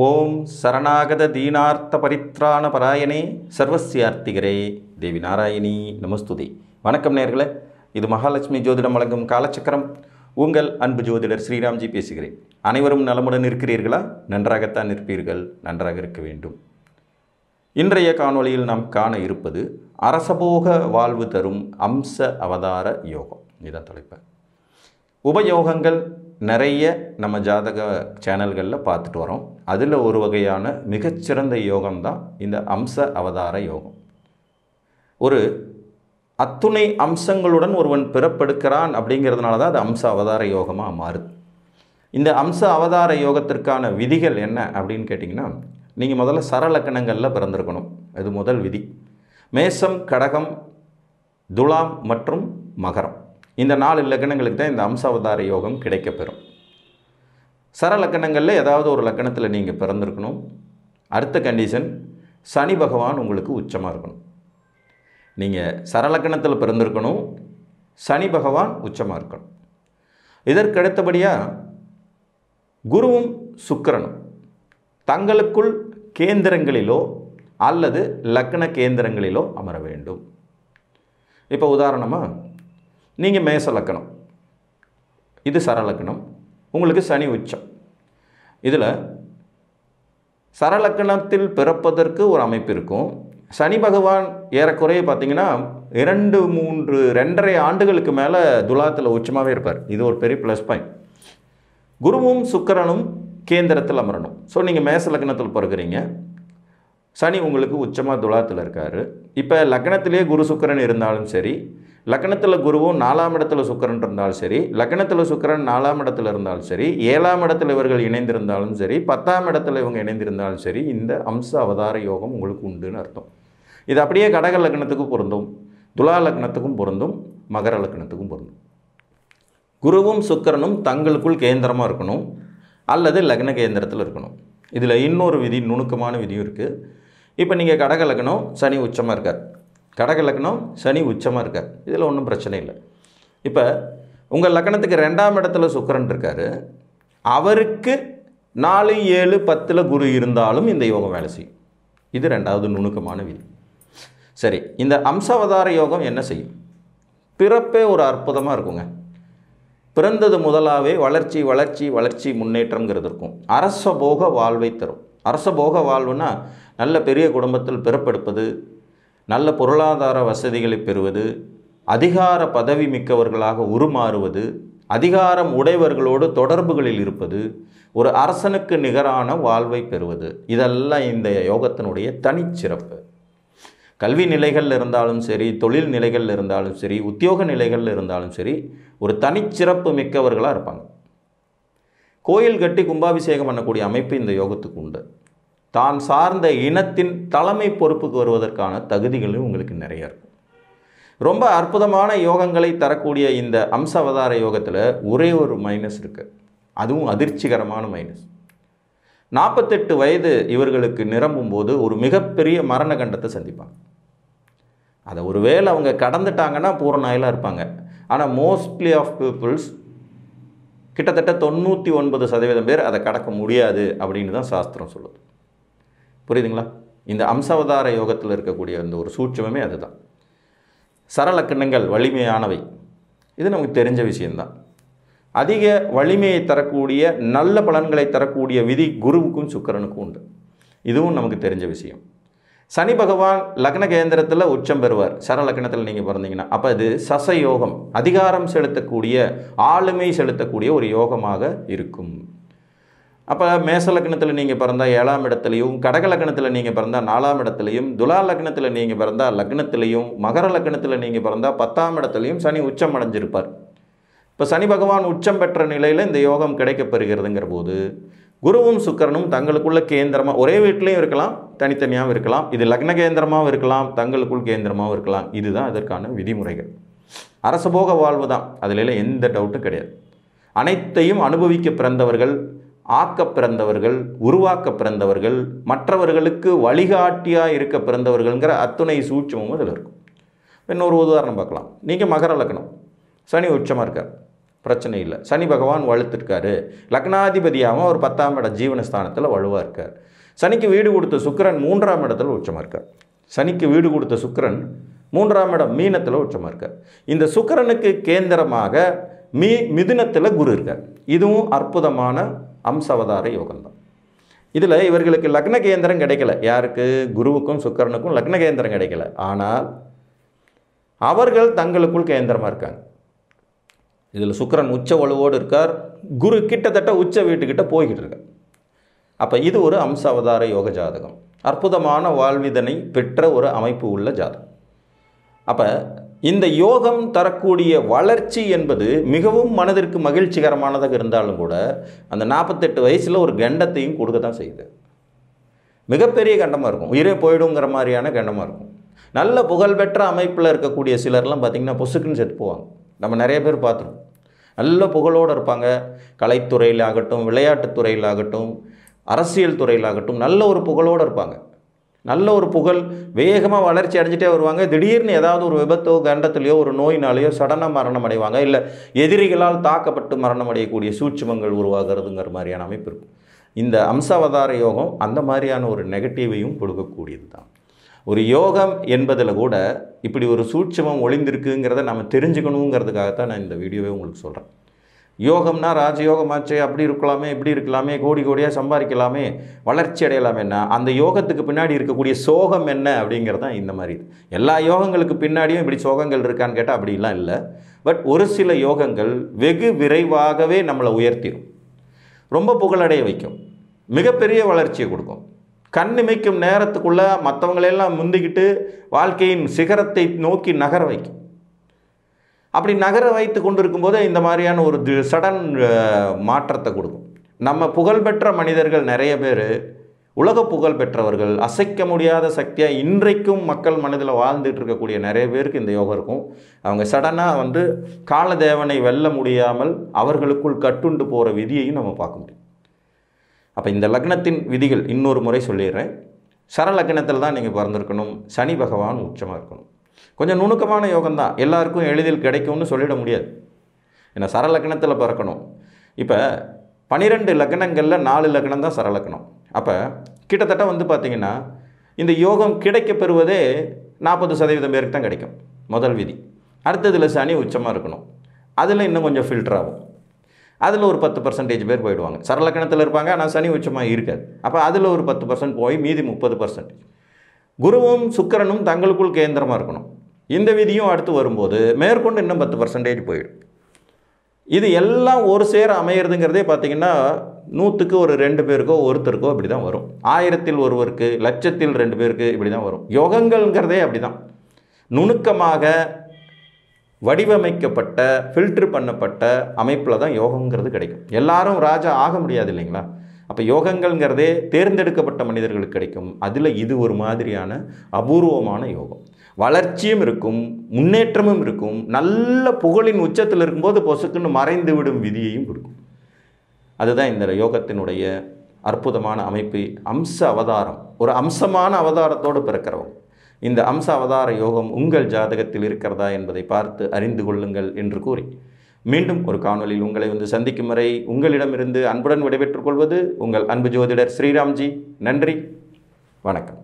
ஓம் சரணாகத தீனார்த்த பரித்ராண பராயணே சர்வசியார்த்திகரே தேவி நாராயணி நமஸ்துதி. வணக்கம் நேயர்களே, இது மகாலட்சுமி ஜோதிடம் வழங்கும் காலச்சக்கரம். உங்கள் அன்பு ஜோதிடர் ஸ்ரீராம்ஜி பேசுகிறேன். அனைவரும் நலமுடன் இருக்கிறீர்களா? நன்றாகத்தான் இருப்பீர்கள், நன்றாக இருக்க வேண்டும். இன்றைய காணொளியில் நாம் காண இருப்பது அரசபோக வாழ்வு தரும் அம்ச அவதார யோகம். இதான் தலைப்பு. உபயோகங்கள் நிறைய நம்ம ஜாதக சேனல்களில் பார்த்துட்டு வரோம். அதில் ஒரு வகையான மிகச்சிறந்த யோகம்தான் இந்த அம்ச அவதார யோகம். ஒரு அத்துணை அம்சங்களுடன் ஒருவன் பிறப்பெடுக்கிறான் அப்படிங்கிறதுனால தான் அது அம்ச அவதார யோகமாக மாறுது. இந்த அம்ச அவதார யோகத்திற்கான விதிகள் என்ன அப்படின்னு கேட்டிங்கன்னா, நீங்கள் முதல்ல சரலக்கணங்களில் பிறந்திருக்கணும். அது முதல் விதி. மேசம், கடகம், துலாம் மற்றும் மகரம், இந்த 4 லக்கணங்களுக்கு தான் இந்த அம்ச அவதார யோகம் கிடைக்கப்பெறும். சரலக்கணங்களில் ஏதாவது ஒரு லக்கணத்தில் நீங்கள் பிறந்திருக்கணும். அடுத்த கண்டிஷன், சனி பகவான் உங்களுக்கு உச்சமாக இருக்கணும். நீங்கள் சரலக்கணத்தில் பிறந்திருக்கணும், சனி பகவான் உச்சமாக இருக்கணும். இதற்கடுத்தபடியாக குருவும் சுக்கிரனும் தங்களுக்குள் கேந்திரங்களிலோ அல்லது லக்கண கேந்திரங்களிலோ அமர வேண்டும். இப்போ உதாரணமாக, நீங்கள் மேச லக்கணம், இது சரலக்கணம், உங்களுக்கு சனி உச்சம். இதில் சரலக்கணத்தில் பிறப்பதற்கு ஒரு அமைப்பு இருக்கும். சனி பகவான் ஏறக்குறைய பார்த்தீங்கன்னா 2-3-2.5 ஆண்டுகளுக்கு மேலே துலாத்தில் உச்சமாகவே இருப்பார். இது ஒரு பெரிய ப்ளஸ் பாயிண்ட். குருவும் சுக்கிரனும் கேந்திரத்தில் அமரணும். ஸோ நீங்கள் மேச லக்கணத்தில் பிறகுறீங்க, சனி உங்களுக்கு உச்சமாக துலாத்தில் இருக்கார். இப்போ லக்கணத்திலே குரு சுக்கிரன் இருந்தாலும் சரி, லக்கணத்தில் குருவும் 4ஆம் இடத்துல சுக்கிரன் இருந்தாலும் சரி, லக்கணத்தில் சுக்கிரன் 4ஆம் இடத்துல இருந்தாலும் சரி, 7ஆம் இடத்துல இவர்கள் இணைந்திருந்தாலும் சரி, 10ஆம் இடத்துல இவங்க இணைந்திருந்தாலும் சரி, இந்த அம்ச அவதார யோகம் உங்களுக்கு உண்டுன்னு அர்த்தம். இது அப்படியே கடக லக்கணத்துக்கும் பொருந்தும், துலா லக்கணத்துக்கும் பொருந்தும், மகர லக்கணத்துக்கும் பொருந்தும். குருவும் சுக்கிரனும் தங்களுக்குள் கேந்திரமாக இருக்கணும் அல்லது லக்ன கேந்திரத்தில் இருக்கணும். இதில் இன்னொரு விதி, நுணுக்கமான விதியும் இருக்குது. இப்போ நீங்கள் கடக லக்கணம், சனி உச்சமாக இருக்கார். கடக லக்னம், சனி உச்சமாக இருக்கார். இதில் ஒன்றும் பிரச்சனை இல்லை. இப்போ உங்கள் லக்கணத்துக்கு 2ஆம் இடத்துல சுக்கிரன் இருக்கார். அவருக்கு 4, 7, 10 குரு இருந்தாலும் இந்த யோகம் வேலை செய்யும். இது 2வது நுணுக்கமான விதி. சரி, இந்த அம்சாவதார யோகம் என்ன செய்யும்? பிறப்பே ஒரு அற்புதமாக இருக்குங்க. பிறந்தது முதலாவே வளர்ச்சி வளர்ச்சி வளர்ச்சி முன்னேற்றம்ங்கிறது இருக்கும். அரசபோக வாழ்வை தரும். அரசபோக வாழ்வுனா நல்ல பெரிய குடும்பத்தில் பிறப்பெடுப்பது, நல்ல பொருளாதார வசதிகளை பெறுவது, அதிகார பதவி மிக்கவர்களாக உருமாறுவது, அதிகாரம் உடையவர்களோடு தொடர்புகளில் இருப்பது, ஒரு அரசனுக்கு நிகரான வாழ்வை பெறுவது, இதெல்லாம் இந்த யோகத்தினுடைய தனிச்சிறப்பு. கல்வி நிலைகளில் இருந்தாலும் சரி, தொழில் நிலைகளில் இருந்தாலும் சரி, உத்தியோக நிலைகளில் இருந்தாலும் சரி, ஒரு தனிச்சிறப்பு மிக்கவர்களாக இருப்பாங்க. கோயில் கட்டி கும்பாபிஷேகம் பண்ணக்கூடிய அமைப்பு இந்த யோகத்துக்கு உண்டு. தான் சார்ந்த இனத்தின் தலைமை பொறுப்புக்கு வருவதற்கான தகுதிகளும் உங்களுக்கு நிறைய இருக்கும். ரொம்ப அற்புதமான யோகங்களை தரக்கூடிய இந்த அம்ச அவதார யோகத்தில் ஒரே ஒரு மைனஸ் இருக்குது. அதுவும் அதிர்ச்சிகரமான மைனஸ். 48 வயது இவர்களுக்கு நிரம்பும் போது ஒரு மிகப்பெரிய மரண கண்டத்தை சந்திப்பாங்க. அதை ஒரு வேளை அவங்க கடந்துட்டாங்கன்னா பூரணாயிலாக இருப்பாங்க. ஆனால் மோஸ்ட்லி ஆஃப் பீப்புள்ஸ், கிட்டத்தட்ட 99% பேர் அதை கடக்க முடியாது அப்படின்னு தான் சாஸ்திரம் சொல்லுது. புரியுதுங்களா? இந்த அம்சாவதார யோகத்தில் இருக்கக்கூடிய அந்த ஒரு சூட்சமே அதுதான். சரலக்கணங்கள் வலிமையானவை, இது நமக்கு தெரிஞ்ச விஷயந்தான். அதிக வலிமையை தரக்கூடிய, நல்ல பலன்களை தரக்கூடிய விதி குருவுக்கும் சுக்கிரனுக்கும் உண்டு. இதுவும் நமக்கு தெரிஞ்ச விஷயம். சனி பகவான் லக்ன கேந்திரத்தில் உச்சம் பெறுவார் சரலக்கணத்தில் நீங்கள் பிறந்தீங்கன்னா. அப்போ இது சசயோகம், அதிகாரம் செலுத்தக்கூடிய, ஆளுமை செலுத்தக்கூடிய ஒரு யோகமாக இருக்கும். அப்போ மேச லக்னத்தில் நீங்கள் பிறந்தால் 7ஆம் இடத்துலையும், கடக லக்னத்தில் நீங்கள் பிறந்தால் 4ஆம் இடத்துலையும், துலா லக்னத்தில் நீங்கள் பிறந்தால் லக்னத்திலையும், மகர லக்னத்தில் நீங்கள் பிறந்தால் 10ஆம் இடத்துலையும் சனி உச்சம் அடைஞ்சிருப்பார். இப்போ சனி பகவான் உச்சம் பெற்ற நிலையில் இந்த யோகம் கிடைக்கப்பெறுகிறதுங்கிற போது குருவும் சுக்கிரனும் தங்களுக்குள்ள கேந்திரமாக, ஒரே வீட்லேயும் இருக்கலாம், தனித்தனியாகவும் இருக்கலாம், இது லக்ன கேந்திரமாகவும் இருக்கலாம், தங்களுக்குள் கேந்திரமாகவும் இருக்கலாம். இதுதான் இதற்கான விதிமுறைகள். அரசபோக வாழ்வு தான், அதில் எந்த டவுட்டும் கிடையாது. அனைத்தையும் அனுபவிக்க பிறந்தவர்கள், ஆக்க பிறந்தவர்கள், உருவாக்க பிறந்தவர்கள், மற்றவர்களுக்கு வழிகாட்டியாக இருக்க பிறந்தவர்கள்ங்கிற அத்துணை சூட்சமும் அதில் இருக்கும். இன்னொரு உதாரணம் பார்க்கலாம். நீங்கள் மகர லக்னம், சனி உச்சமாக இருக்கார். பிரச்சனை இல்லை. சனி பகவான் வலுத்திருக்காரு, லக்னாதிபதியாகவும் ஒரு 10ஆம் இட ஜீவனஸ்தானத்தில் வலுவாக இருக்கார். சனிக்கு வீடு கொடுத்த சுக்கிரன் 3ஆம் இடத்துல உச்சமாக இருக்கார். சனிக்கு வீடு கொடுத்த சுக்கிரன் 3ஆம் இடம் மீனத்தில் உச்சமாக இருக்கார். இந்த சுக்கிரனுக்கு கேந்திரமாக மிதுனத்தில் குரு இருக்கார். இதுவும் அற்புதமான அம்சவதார யோகம்தான். இதில் இவர்களுக்கு லக்ன கேந்திரம் கிடைக்கல. யாருக்கு? குருவுக்கும் சுக்கிரனுக்கும் லக்ன கேந்திரம் கிடைக்கல. ஆனால் அவர்கள் தங்களுக்குள் கேந்திரமாக இருக்காங்க. இதில் சுக்கிரன் உச்ச வலுவோடு இருக்கார், குரு கிட்டத்தட்ட உச்ச வீட்டுக்கிட்ட போய்கிட்டு இருக்கார். அப்போ இது ஒரு அம்ச அவதார யோக ஜாதகம், அற்புதமான வாழ்விதனை பெற்ற ஒரு அமைப்பு உள்ள ஜாதகம். அப்போ இந்த யோகம் தரக்கூடிய வளர்ச்சி என்பது மிகவும் மனதிற்கு மகிழ்ச்சிகரமானதாக இருந்தாலும் கூட அந்த 48 வயசில் ஒரு கண்டத்தையும் கொடுக்க தான் செய்யுது. மிகப்பெரிய கண்டமாக இருக்கும், உயிரே போயிடுங்கிற மாதிரியான கண்டமாக இருக்கும். நல்ல புகழ்பெற்ற அமைப்பில் இருக்கக்கூடிய சிலர்லாம் பார்த்திங்கன்னா பொசுக்குன்னு செத்து போவாங்க. நம்ம நிறைய பேர் பார்த்துருக்கோம். நல்ல புகழோடு இருப்பாங்க. கலைத்துறையில் ஆகட்டும், விளையாட்டுத்துறையில் ஆகட்டும், அரசியல் துறையில் ஆகட்டும், நல்ல ஒரு புகழோடு இருப்பாங்க. நல்ல ஒரு புகழ், வேகமாக வளர்ச்சி அடைஞ்சிட்டே வருவாங்க. திடீர்னு ஏதாவது ஒரு விபத்தோ கண்டத்துலையோ ஒரு நோயினாலேயோ சடனாக மரணம் அடைவாங்க. இல்லை எதிரிகளால் தாக்கப்பட்டு மரணம் அடையக்கூடிய சூட்சுமங்கள் உருவாகிறதுங்கிற மாதிரியான அமைப்பு இருக்கும். இந்த அம்சாவதார யோகம் அந்த மாதிரியான ஒரு நெகட்டிவையும் கொடுக்கக்கூடியது தான். ஒரு யோகம் என்பதில் கூட இப்படி ஒரு சூட்சுமம் ஒளிந்திருக்குங்கிறத நம்ம தெரிஞ்சுக்கணுங்கிறதுக்காகத்தான் நான் இந்த வீடியோவே உங்களுக்கு சொல்கிறேன். யோகம்னா ராஜயோகமாச்சு, அப்படி இருக்கலாமே, இப்படி இருக்கலாமே, கோடி கோடியாக சம்பாதிக்கலாமே, வளர்ச்சி அடையலாமேன்னா அந்த யோகத்துக்கு பின்னாடி இருக்கக்கூடிய சோகம் என்ன அப்படிங்கிறது தான் இந்த மாதிரி. எல்லா யோகங்களுக்கு பின்னாடியும் இப்படி சோகங்கள் இருக்கான்னு கேட்டால் அப்படிலாம் இல்லை. பட் ஒரு சில யோகங்கள் வெகு விரைவாகவே நம்மளை உயர்த்திடும், ரொம்ப புகழடைய வைக்கும், மிகப்பெரிய வளர்ச்சியை கொடுக்கும். கண் இமைக்கும் நேரத்துக்குள்ளே மற்றவங்களெல்லாம் முந்திக்கிட்டு வாழ்க்கையின் சிகரத்தை நோக்கி நகர வைக்கும். அப்படி நகர வைத்து கொண்டு இருக்கும்போது இந்த மாதிரியான ஒரு சடன் மாற்றத்தை கொடுக்கும். நம்ம புகழ்பெற்ற மனிதர்கள் நிறைய பேர், உலக புகழ் பெற்றவர்கள், அசைக்க முடியாத சக்தியாக இன்றைக்கும் மக்கள் மனதில் வாழ்ந்துட்டு இருக்கக்கூடிய நிறைய பேருக்கு இந்த யோகம் இருக்கும். அவங்க சடனாக காலதேவனை வெல்ல முடியாமல் அவர்களுக்குள் கட்டுண்டு போகிற விதியையும் நம்ம பார்க்க முடியும். அப்போ இந்த லக்னத்தின் விதிகள் இன்னொரு முறை சொல்லிடுறேன். சரலக்னத்தில் தான் நீங்கள் பிறந்திருக்கணும். சனி பகவான் உச்சமாக இருக்கணும். கொஞ்சம் நுணுக்கமான யோகம்தான், எல்லாருக்கும் எளிதில் கிடைக்கும்னு சொல்லிட முடியாது. ஏன்னா சரலக்னத்தில் பிறக்கணும். இப்போ 12 லக்னங்களில் 4 லக்னம் தான் சரலக்னம். அப்போ கிட்டத்தட்ட பார்த்திங்கன்னா இந்த யோகம் கிடைக்க பெறுவதே 40% பேருக்கு தான் கிடைக்கும், முதல் விதி. அடுத்ததில் சனி உச்சமாக இருக்கணும். அதில் இன்னும் கொஞ்சம் ஃபில்டர் ஆகும். அதில் ஒரு 10% பேர் போயிடுவாங்க. சரலக்கணத்தில் இருப்பாங்க, ஆனால் சனி உச்சமாக இருக்காது. அப்போ அதில் ஒரு 10% போய் மீதி 30%. குருவும் சுக்கிரனும் தங்களுக்குள் கேந்திரமாக இருக்கணும். இந்த விதியும் அடுத்து வரும்போது மேற்கொண்டு இன்னும் 10% போயிடும். இது எல்லாம் ஒரு சேர அமையிறதுங்கிறதே பார்த்திங்கன்னா 100க்கு ஒரு 2 பேருக்கோ ஒருத்தருக்கோ இப்படி தான் வரும். 1000ல் ஒருவருக்கு, லட்சத்தில் 2 பேருக்கு இப்படி தான் வரும். யோகங்கள்ங்கிறதே அப்படி தான் நுணுக்கமாக வடிவமைக்கப்பட்ட ஃபில்டர் பண்ணப்பட்ட அமைப்பில் தான் யோகங்கிறது கிடைக்கும். எல்லாரும் ராஜா ஆக முடியாது இல்லைங்களா? அப்போ யோகங்கள்ங்கிறதே தேர்ந்தெடுக்கப்பட்ட மனிதர்களுக்கு கிடைக்கும். அதில் இது ஒரு மாதிரியான அபூர்வமான யோகம். வளர்ச்சியும் இருக்கும், முன்னேற்றமும் இருக்கும், நல்ல புகழின் உச்சத்தில் இருக்கும்போது பொசுக்குன்னு மறைந்து விடும் விதியையும் கொடுக்கும். அதுதான் இந்த யோகத்தினுடைய அற்புதமான அமைப்பு. அம்ச அவதாரம், ஒரு அம்சமான அவதாரத்தோடு பிறக்கிறவங்க. இந்த அம்ச அவதார யோகம் உங்கள் ஜாதகத்தில் இருக்கிறதா என்பதை பார்த்து அறிந்து கொள்ளுங்கள் என்று கூறி மீண்டும் ஒரு காணொலியில் உங்களை சந்திக்கும் வரை உங்களிடமிருந்து அன்புடன் விடைபெற்றுக் கொள்வது உங்கள் அன்பு ஜோதிடர் ஸ்ரீராம்ஜி. நன்றி, வணக்கம்.